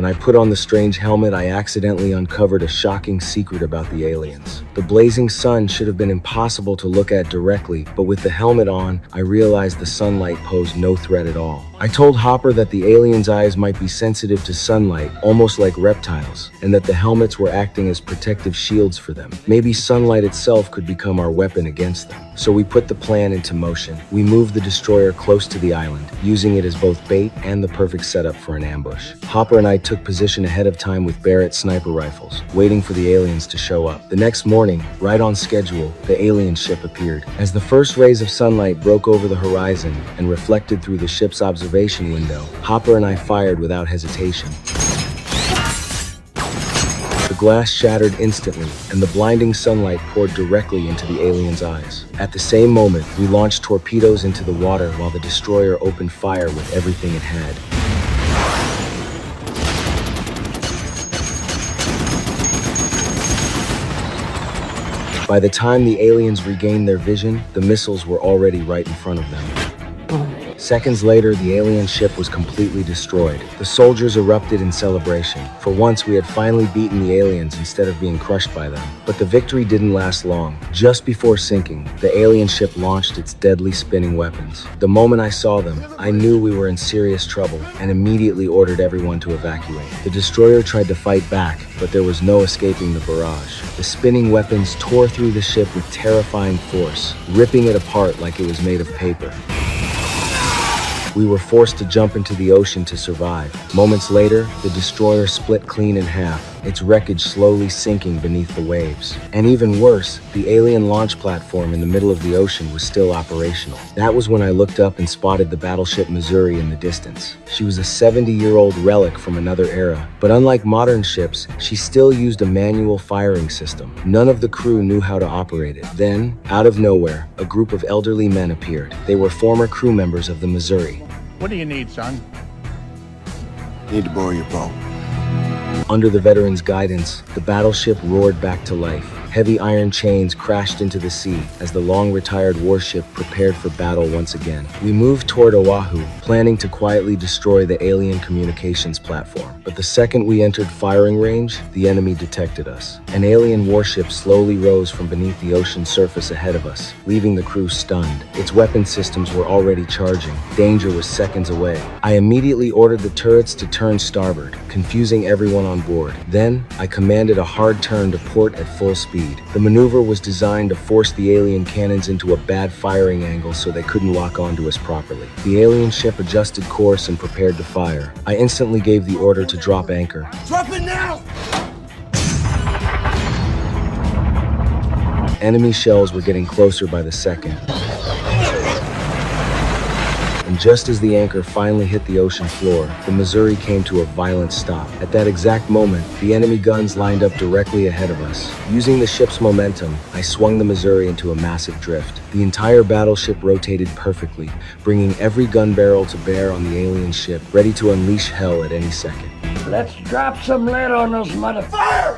When I put on the strange helmet, I accidentally uncovered a shocking secret about the aliens. The blazing sun should have been impossible to look at directly, but with the helmet on, I realized the sunlight posed no threat at all. I told Hopper that the aliens' eyes might be sensitive to sunlight, almost like reptiles, and that the helmets were acting as protective shields for them. Maybe sunlight itself could become our weapon against them. So we put the plan into motion. We moved the destroyer close to the island, using it as both bait and the perfect setup for an ambush. Hopper and I took position ahead of time with Barrett sniper rifles, waiting for the aliens to show up. The next morning, right on schedule, the alien ship appeared. As the first rays of sunlight broke over the horizon and reflected through the ship's observation window, Hopper and I fired without hesitation. The glass shattered instantly, and the blinding sunlight poured directly into the aliens' eyes. At the same moment, we launched torpedoes into the water while the destroyer opened fire with everything it had. By the time the aliens regained their vision, the missiles were already right in front of them. Seconds later, the alien ship was completely destroyed. The soldiers erupted in celebration. For once, we had finally beaten the aliens instead of being crushed by them. But the victory didn't last long. Just before sinking, the alien ship launched its deadly spinning weapons. The moment I saw them, I knew we were in serious trouble and immediately ordered everyone to evacuate. The destroyer tried to fight back, but there was no escaping the barrage. The spinning weapons tore through the ship with terrifying force, ripping it apart like it was made of paper. We were forced to jump into the ocean to survive. Moments later, the destroyer split clean in half, its wreckage slowly sinking beneath the waves. And even worse, the alien launch platform in the middle of the ocean was still operational. That was when I looked up and spotted the battleship Missouri in the distance. She was a 70-year-old relic from another era, but unlike modern ships, she still used a manual firing system. None of the crew knew how to operate it. Then, out of nowhere, a group of elderly men appeared. They were former crew members of the Missouri. What do you need, son? Need to borrow your boat. Under the veterans' guidance, the battleship roared back to life. Heavy iron chains crashed into the sea as the long-retired warship prepared for battle once again. We moved toward Oahu, planning to quietly destroy the alien communications platform. But the second we entered firing range, the enemy detected us. An alien warship slowly rose from beneath the ocean surface ahead of us, leaving the crew stunned. Its weapon systems were already charging. Danger was seconds away. I immediately ordered the turrets to turn starboard, confusing everyone on board. Then, I commanded a hard turn to port at full speed. The maneuver was designed to force the alien cannons into a bad firing angle so they couldn't lock onto us properly. The alien ship adjusted course and prepared to fire. I instantly gave the order to drop anchor. Drop it now! Enemy shells were getting closer by the second. And just as the anchor finally hit the ocean floor, the Missouri came to a violent stop. At that exact moment, the enemy guns lined up directly ahead of us. Using the ship's momentum, I swung the Missouri into a massive drift. The entire battleship rotated perfectly, bringing every gun barrel to bear on the alien ship, ready to unleash hell at any second. Let's drop some lead on those motherfuckers!